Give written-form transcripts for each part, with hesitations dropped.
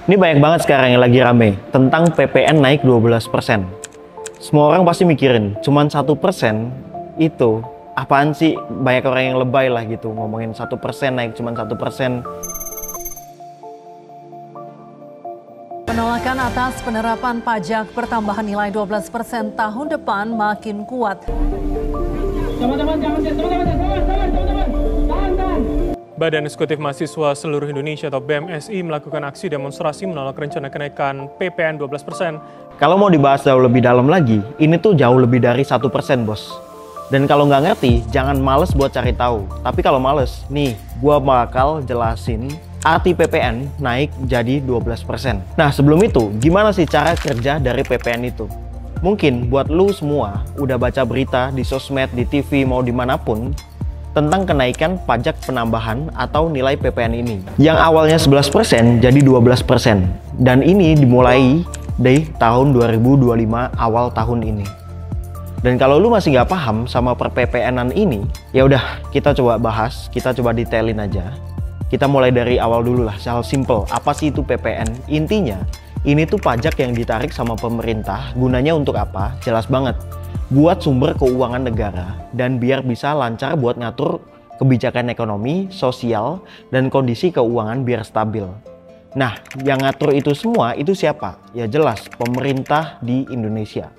Ini banyak banget sekarang yang lagi rame tentang PPN naik 12%. Semua orang pasti mikirin, cuman 1% itu apaan sih? Banyak orang yang lebay lah gitu ngomongin 1% naik cuman 1%. Penolakan atas penerapan pajak pertambahan nilai 12% tahun depan makin kuat. Badan Eksekutif Mahasiswa Seluruh Indonesia atau BMSI melakukan aksi demonstrasi menolak rencana kenaikan PPN 12%. Kalau mau dibahas jauh lebih dalam lagi, ini tuh jauh lebih dari 1% bos. Dan kalau nggak ngerti, jangan males buat cari tahu. Tapi kalau males, nih gua bakal jelasin arti PPN naik jadi 12%. Nah sebelum itu, gimana sih cara kerja dari PPN itu? Mungkin buat lu semua udah baca berita di sosmed, di TV, mau dimanapun tentang kenaikan pajak penambahan atau nilai PPN ini. Yang awalnya 11% jadi 12%. Dan ini dimulai dari tahun 2025 awal tahun ini. Dan kalau lu masih nggak paham sama per PPN-an ini, ya udah kita coba bahas, kita coba detailin aja. Kita mulai dari awal dulu lah, hal simple. Apa sih itu PPN? Intinya, ini tuh pajak yang ditarik sama pemerintah. Gunanya untuk apa? Jelas banget. Buat sumber keuangan negara dan biar bisa lancar buat ngatur kebijakan ekonomi, sosial, dan kondisi keuangan biar stabil. Nah, yang ngatur itu semua itu siapa? Ya jelas, pemerintah di Indonesia.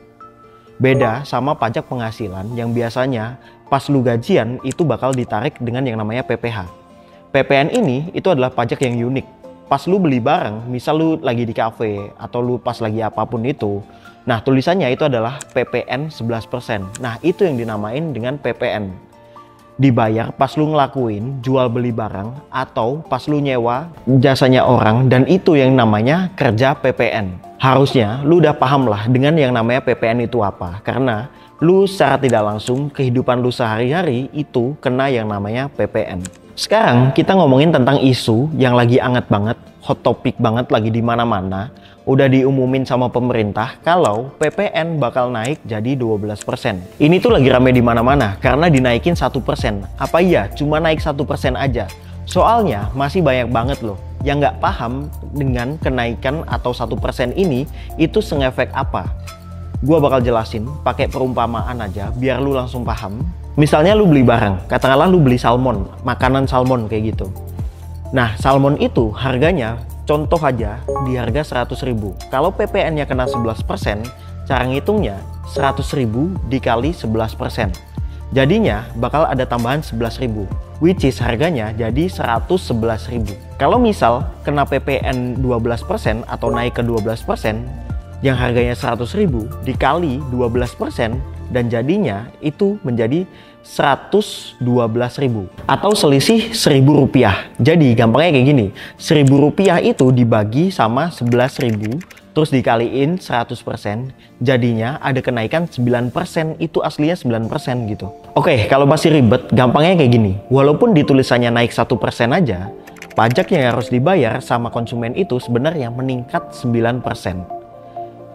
Beda sama pajak penghasilan yang biasanya pas lu gajian itu bakal ditarik dengan yang namanya PPh. PPN ini itu adalah pajak yang unik. Pas lu beli barang, misal lu lagi di kafe atau lu pas lagi apapun itu, nah tulisannya itu adalah PPN 11%. Nah itu yang dinamain dengan PPN. Dibayar pas lu ngelakuin jual beli barang atau pas lu nyewa jasanya orang, dan itu yang namanya kerja PPN. Harusnya lu udah paham lah dengan yang namanya PPN itu apa, karena lu secara tidak langsung kehidupan lu sehari-hari itu kena yang namanya PPN. Sekarang kita ngomongin tentang isu yang lagi anget banget, hot topic banget lagi di mana-mana. Udah diumumin sama pemerintah kalau PPN bakal naik jadi 12%. Ini tuh lagi rame di mana-mana karena dinaikin 1%. Apa iya cuma naik 1% aja? Soalnya masih banyak banget loh yang nggak paham dengan kenaikan atau 1% ini itu sengefek apa. Gua bakal jelasin pakai perumpamaan aja biar lu langsung paham. Misalnya lu beli barang, katakanlah lu beli salmon, makanan salmon kayak gitu. Nah, salmon itu harganya, contoh aja, di harga 100.000. Kalau PPN-nya kena 11%, cara ngitungnya 100.000 dikali 11%. Jadinya bakal ada tambahan 11.000, which is harganya jadi 111.000. Kalau misal kena PPN 12% atau naik ke 12%, yang harganya 100.000 dikali 12%, dan jadinya itu menjadi 112.000 atau selisih Rp1.000. Jadi gampangnya kayak gini, Rp1.000 itu dibagi sama 11.000 terus dikaliin 100%, jadinya ada kenaikan 9%, itu aslinya 9% gitu. Oke, kalau masih ribet, gampangnya kayak gini, walaupun ditulisannya naik 1% aja, pajak yang harus dibayar sama konsumen itu sebenarnya meningkat 9%.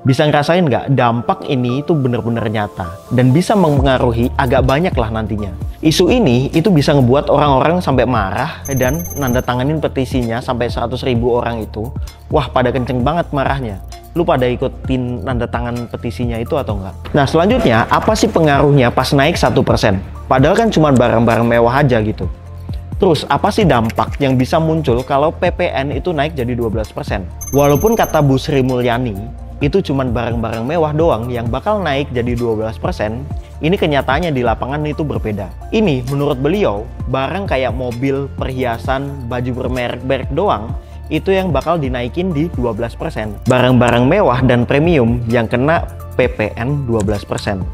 Bisa ngerasain nggak dampak ini itu bener-bener nyata dan bisa mempengaruhi agak banyak lah nantinya. Isu ini itu bisa ngebuat orang-orang sampai marah dan nanda tanganin petisinya sampai 100.000 orang itu. Wah, pada kenceng banget marahnya. Lu pada ikutin nanda tangan petisinya itu atau enggak? Nah selanjutnya, apa sih pengaruhnya pas naik 1%? Padahal kan cuma barang-barang mewah aja gitu. Terus apa sih dampak yang bisa muncul kalau PPN itu naik jadi 12%? Walaupun kata Bu Sri Mulyani itu cuman barang-barang mewah doang yang bakal naik jadi 12%, ini kenyataannya di lapangan itu berbeda. Ini menurut beliau, barang kayak mobil, perhiasan, baju bermerek-merek doang, itu yang bakal dinaikin di 12%. Barang-barang mewah dan premium yang kena PPN 12%.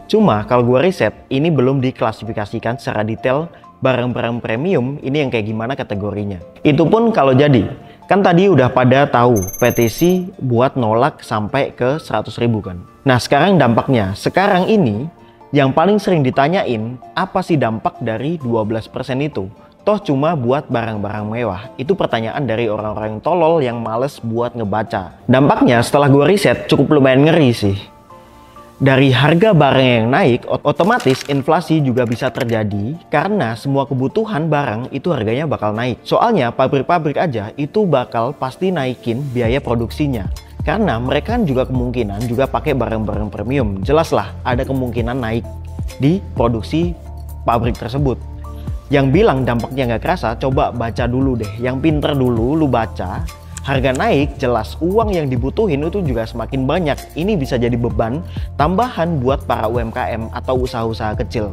Cuma kalau gua riset, ini belum diklasifikasikan secara detail barang-barang premium ini yang kayak gimana kategorinya. Itu pun kalau jadi. Kan tadi udah pada tahu petisi buat nolak sampai ke 100.000 kan. Nah sekarang dampaknya, sekarang ini yang paling sering ditanyain, apa sih dampak dari 12% itu? Toh cuma buat barang-barang mewah. Itu pertanyaan dari orang-orang yang tolol yang males buat ngebaca. Dampaknya setelah gue riset cukup lumayan ngeri sih. Dari harga barang yang naik, otomatis inflasi juga bisa terjadi karena semua kebutuhan barang itu harganya bakal naik. Soalnya pabrik-pabrik aja itu bakal pasti naikin biaya produksinya. Karena mereka kan juga kemungkinan juga pakai barang-barang premium. Jelas lah ada kemungkinan naik di produksi pabrik tersebut. Yang bilang dampaknya nggak kerasa, coba baca dulu deh. Yang pinter dulu lu baca. Harga naik, jelas uang yang dibutuhin itu juga semakin banyak. Ini bisa jadi beban tambahan buat para UMKM atau usaha-usaha kecil.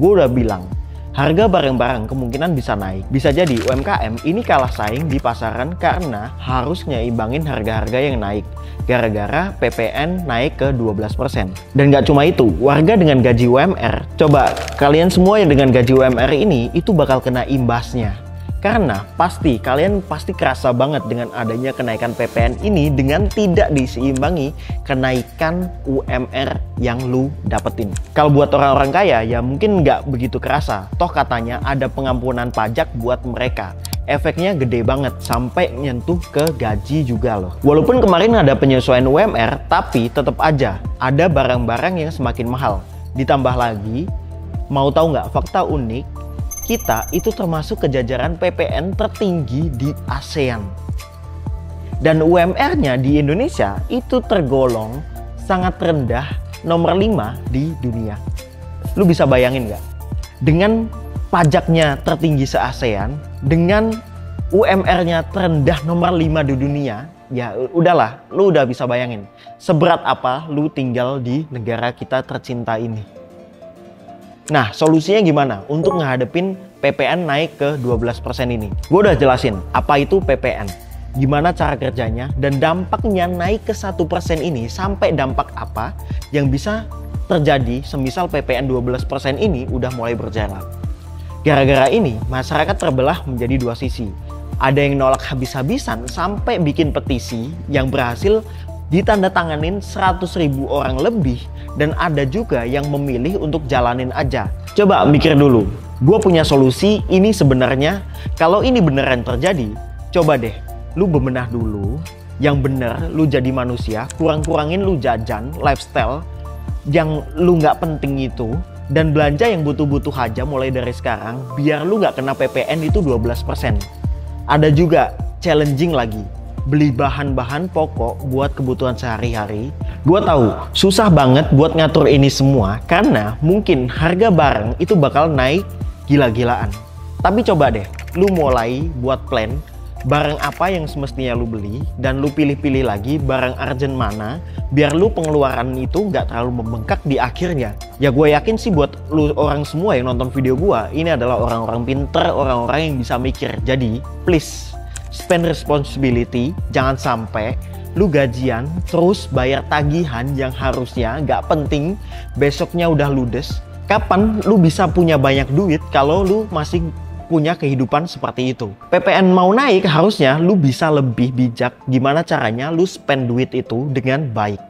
Gue udah bilang, harga barang-barang kemungkinan bisa naik. Bisa jadi UMKM ini kalah saing di pasaran karena harus nyimbangin harga-harga yang naik. Gara-gara PPN naik ke 12%. Dan gak cuma itu, warga dengan gaji UMR, coba kalian semua yang dengan gaji UMR ini, itu bakal kena imbasnya. Karena kalian pasti kerasa banget dengan adanya kenaikan PPN ini dengan tidak diseimbangi kenaikan UMR yang lu dapetin. Kalau buat orang-orang kaya ya mungkin nggak begitu kerasa. Toh katanya ada pengampunan pajak buat mereka. Efeknya gede banget sampai nyentuh ke gaji juga loh. Walaupun kemarin ada penyesuaian UMR, tapi tetap aja ada barang-barang yang semakin mahal. Ditambah lagi, mau tahu nggak fakta unik? Kita itu termasuk kejajaran PPN tertinggi di ASEAN. Dan UMR-nya di Indonesia itu tergolong sangat rendah, nomor 5 di dunia. Lu bisa bayangin nggak? Dengan pajaknya tertinggi se-ASEAN, dengan UMR-nya terendah nomor 5 di dunia, ya udahlah, lu udah bisa bayangin. Seberat apa lu tinggal di negara kita tercinta ini. Nah, solusinya gimana untuk ngehadepin PPN naik ke 12% ini? Gue udah jelasin apa itu PPN, gimana cara kerjanya, dan dampaknya naik ke 1% ini sampai dampak apa yang bisa terjadi semisal PPN 12% ini udah mulai berjalan. Gara-gara ini, masyarakat terbelah menjadi dua sisi. Ada yang nolak habis-habisan sampai bikin petisi yang berhasil ditandatanganin 100.000 orang lebih, dan ada juga yang memilih untuk jalanin aja. Coba mikir dulu, gue punya solusi ini sebenarnya. Kalau ini beneran terjadi, coba deh lu bebenah dulu yang bener, lu jadi manusia, kurang-kurangin lu jajan, lifestyle yang lu nggak penting itu, dan belanja yang butuh-butuh aja mulai dari sekarang, biar lu nggak kena PPN itu 12%. Ada juga challenging lagi, beli bahan-bahan pokok buat kebutuhan sehari-hari. Gue tahu susah banget buat ngatur ini semua karena mungkin harga barang itu bakal naik gila-gilaan. Tapi coba deh lu mulai buat plan barang apa yang semestinya lu beli, dan lu pilih-pilih lagi barang urgent mana biar lu pengeluaran itu nggak terlalu membengkak di akhirnya. Ya gue yakin sih buat lu orang semua yang nonton video gue ini adalah orang-orang pinter, orang-orang yang bisa mikir. Jadi please spend responsibility, jangan sampai lu gajian terus bayar tagihan yang harusnya nggak penting, besoknya udah ludes. Kapan lu bisa punya banyak duit kalau lu masih punya kehidupan seperti itu? PPN mau naik, harusnya lu bisa lebih bijak gimana caranya lu spend duit itu dengan baik.